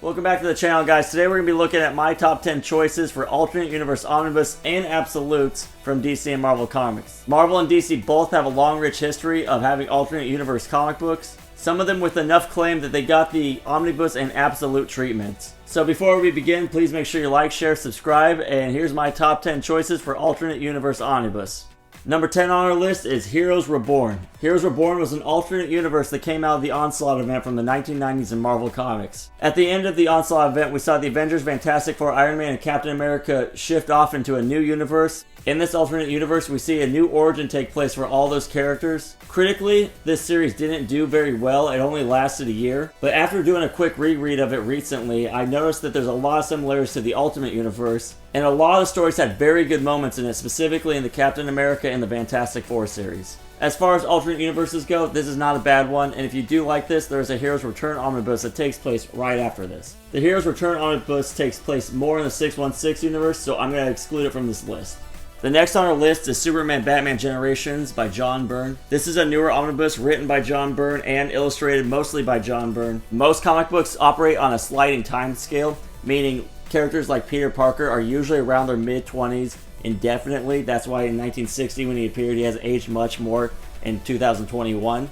Welcome back to the channel, guys. Today we're going to be looking at my top 10 choices for alternate universe omnibus and absolutes from DC and Marvel Comics. Marvel and DC both have a long, rich history of having alternate universe comic books, some of them with enough claim that they got the omnibus and absolute treatment. So before we begin, please make sure you like, share, subscribe, and here's my top 10 choices for alternate universe omnibus. Number 10 on our list is Heroes Reborn. Heroes Reborn was an alternate universe that came out of the Onslaught event from the 1990s in Marvel Comics. At the end of the Onslaught event, we saw the Avengers, Fantastic Four, Iron Man, and Captain America shift off into a new universe. In this alternate universe, we see a new origin take place for all those characters. Critically, this series didn't do very well. It only lasted a year. But after doing a quick reread of it recently, I noticed that there's a lot of similarities to the Ultimate Universe, and a lot of the stories had very good moments in it, specifically in the Captain America and the Fantastic Four series. As far as alternate universes go, this is not a bad one, and if you do like this, there's a Heroes Return Omnibus that takes place right after this. The Heroes Return Omnibus takes place more in the 616 universe, so I'm going to exclude it from this list. The next on our list is Superman Batman Generations by John Byrne. This is a newer omnibus written by John Byrne and illustrated mostly by John Byrne. Most comic books operate on a sliding time scale, meaning characters like Peter Parker are usually around their mid-20s indefinitely. That's why in 1960 when he appeared, he hasn't aged much more in 2021.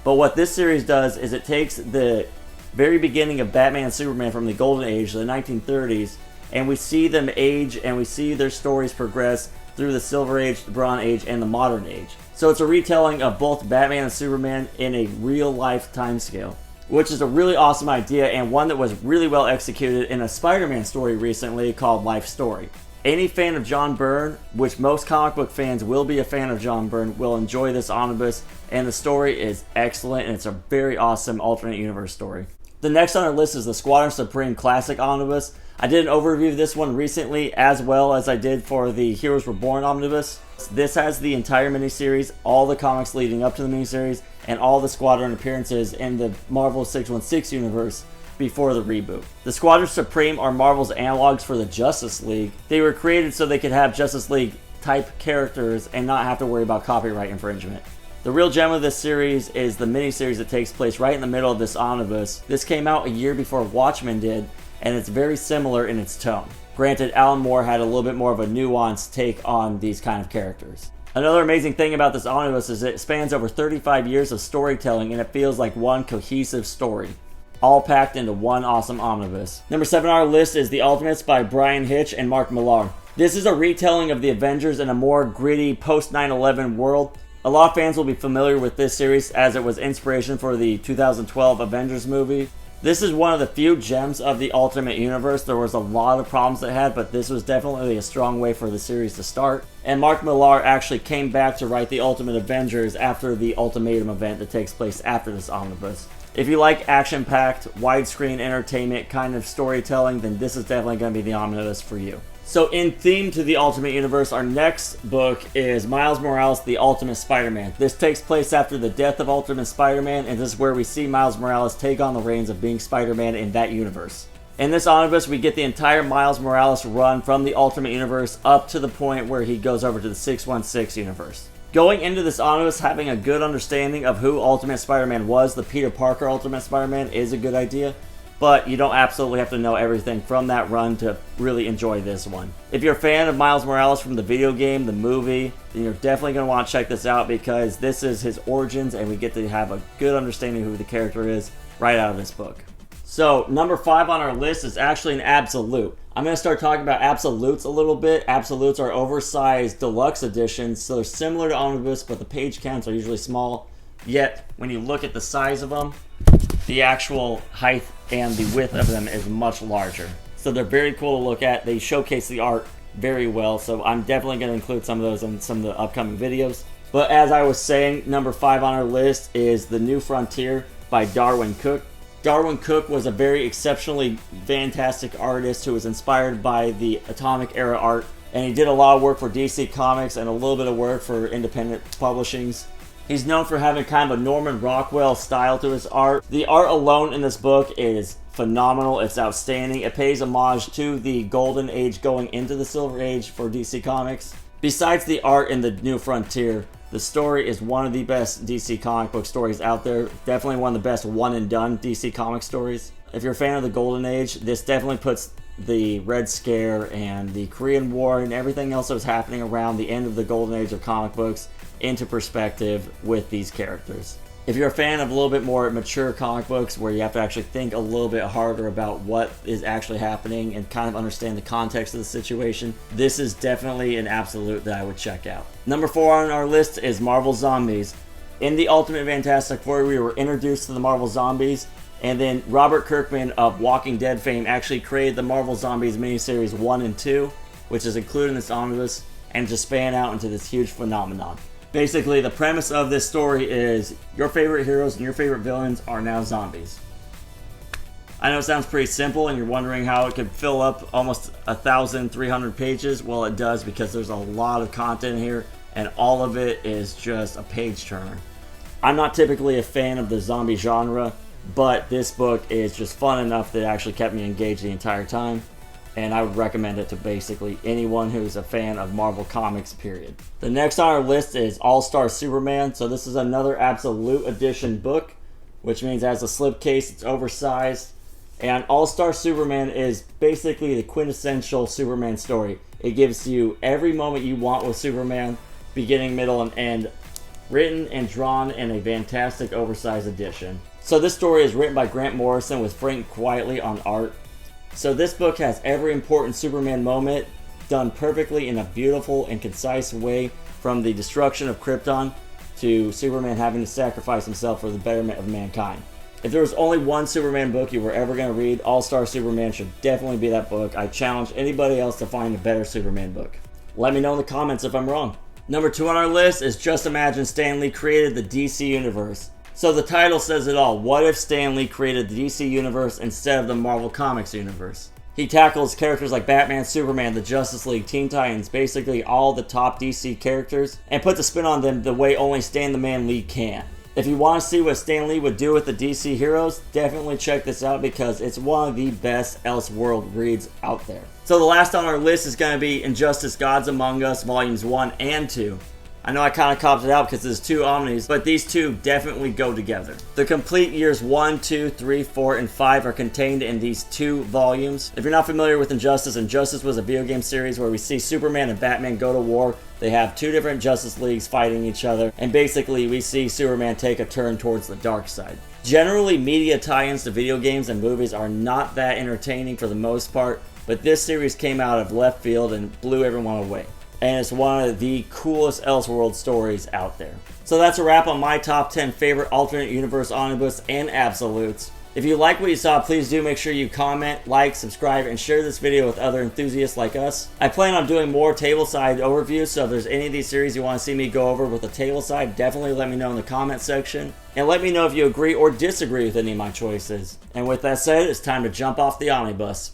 But what this series does is it takes the very beginning of Batman and Superman from the Golden Age, the 1930s, and we see them age and we see their stories progress through the Silver Age, the Bronze Age, and the Modern Age. So it's a retelling of both Batman and Superman in a real-life time scale, which is a really awesome idea and one that was really well executed in a Spider-Man story recently called Life Story. Any fan of John Byrne, which most comic book fans will be a fan of John Byrne, will enjoy this omnibus, and the story is excellent, and it's a very awesome alternate universe story. The next on our list is the Squadron Supreme Classic Omnibus. I did an overview of this one recently, as well as I did for the Heroes Reborn Omnibus. This has the entire miniseries, all the comics leading up to the miniseries, and all the Squadron appearances in the Marvel 616 universe before the reboot. The Squadron Supreme are Marvel's analogs for the Justice League. They were created so they could have Justice League type characters and not have to worry about copyright infringement. The real gem of this series is the miniseries that takes place right in the middle of this omnibus. This came out a year before Watchmen did, and it's very similar in its tone. Granted, Alan Moore had a little bit more of a nuanced take on these kind of characters. Another amazing thing about this omnibus is it spans over 35 years of storytelling, and it feels like one cohesive story, all packed into one awesome omnibus. Number 7 on our list is The Ultimates by Brian Hitch and Mark Millar. This is a retelling of the Avengers in a more gritty post 9/11 world. A lot of fans will be familiar with this series as it was inspiration for the 2012 Avengers movie. This is one of the few gems of the Ultimate Universe. There was a lot of problems it had, but this was definitely a strong way for the series to start. And Mark Millar actually came back to write the Ultimate Avengers after the Ultimatum event that takes place after this omnibus. If you like action-packed, widescreen entertainment kind of storytelling, then this is definitely going to be the omnibus for you. So in theme to the Ultimate Universe, our next book is Miles Morales, The Ultimate Spider-Man. This takes place after the death of Ultimate Spider-Man, and this is where we see Miles Morales take on the reins of being Spider-Man in that universe. In this omnibus, we get the entire Miles Morales run from the Ultimate Universe up to the point where he goes over to the 616 universe. Going into this omnibus, having a good understanding of who Ultimate Spider-Man was, the Peter Parker Ultimate Spider-Man, is a good idea. But you don't absolutely have to know everything from that run to really enjoy this one. If you're a fan of Miles Morales from the video game, the movie, then you're definitely going to want to check this out because this is his origins and we get to have a good understanding of who the character is right out of this book. So, number 5 on our list is actually an absolute. I'm going to start talking about absolutes a little bit. Absolutes are oversized deluxe editions, so they're similar to Omnibus, but the page counts are usually small. Yet, when you look at the size of them, the actual height and the width of them is much larger. So they're very cool to look at. They showcase the art very well, so I'm definitely going to include some of those in some of the upcoming videos. But as I was saying, number 5 on our list is The New Frontier by Darwyn Cooke. Darwyn Cooke was a very exceptionally fantastic artist who was inspired by the Atomic Era art, and he did a lot of work for DC Comics and a little bit of work for independent publishings. He's known for having kind of a Norman Rockwell style to his art. The art alone in this book is phenomenal. It's outstanding. It pays homage to the Golden Age going into the Silver Age for DC Comics. Besides the art in The New Frontier, The story is one of the best DC comic book stories out there. Definitely one of the best one and done DC comic stories. If you're a fan of the Golden Age, this definitely puts the Red Scare and the Korean War and everything else that was happening around the end of the Golden Age of comic books into perspective with these characters. If you're a fan of a little bit more mature comic books where you have to actually think a little bit harder about what is actually happening and kind of understand the context of the situation, this is definitely an absolute that I would check out. Number 4 on our list is Marvel Zombies. In the Ultimate Fantastic Four, we were introduced to the Marvel Zombies, and then Robert Kirkman of Walking Dead fame actually created the Marvel Zombies miniseries 1 and 2, which is included in this omnibus, and just span out into this huge phenomenon. Basically, the premise of this story is your favorite heroes and your favorite villains are now zombies. I know it sounds pretty simple and you're wondering how it could fill up almost 1,300 pages. Well, it does, because there's a lot of content here and all of it is just a page turner. I'm not typically a fan of the zombie genre, but this book is just fun enough that it actually kept me engaged the entire time. And I would recommend it to basically anyone who's a fan of Marvel Comics, period. The next on our list is AllStar Superman. So this is another Absolute Edition book, which means it has a slipcase, it's oversized. And AllStar Superman is basically the quintessential Superman story. It gives you every moment you want with Superman, beginning, middle, and end, written and drawn in a fantastic oversized edition. So this story is written by Grant Morrison with Frank Quietly on art. So this book has every important Superman moment done perfectly in a beautiful and concise way, from the destruction of Krypton to Superman having to sacrifice himself for the betterment of mankind. If there was only one Superman book you were ever going to read, All-Star Superman should definitely be that book. I challenge anybody else to find a better Superman book. Let me know in the comments if I'm wrong. Number 2 on our list is Just Imagine Stan Lee Created the DC Universe. So the title says it all. What if Stan Lee created the DC Universe instead of the Marvel Comics universe? He tackles characters like Batman, Superman, the Justice League, Teen Titans, basically all the top DC characters, and puts a spin on them the way only Stan the Man Lee can. If you want to see what Stan Lee would do with the DC heroes, definitely check this out because it's one of the best Elseworlds reads out there. So the last on our list is going to be Injustice Gods Among Us Volumes 1 and 2. I know I kind of copped it out because there's 2 omnis, but these 2 definitely go together. The complete years 1, 2, 3, 4, and 5 are contained in these 2 volumes. If you're not familiar with Injustice, Injustice was a video game series where we see Superman and Batman go to war. They have 2 different Justice Leagues fighting each other, and basically we see Superman take a turn towards the dark side. Generally, media tie-ins to video games and movies are not that entertaining for the most part, but this series came out of left field and blew everyone away. And it's one of the coolest Elseworlds stories out there. So that's a wrap on my top 10 favorite alternate universe omnibus and absolutes. If you like what you saw, please do make sure you comment, like, subscribe, and share this video with other enthusiasts like us. I plan on doing more tableside overviews, so if there's any of these series you want to see me go over with a tableside, definitely let me know in the comment section. And let me know if you agree or disagree with any of my choices. And with that said, it's time to jump off the Omnibus.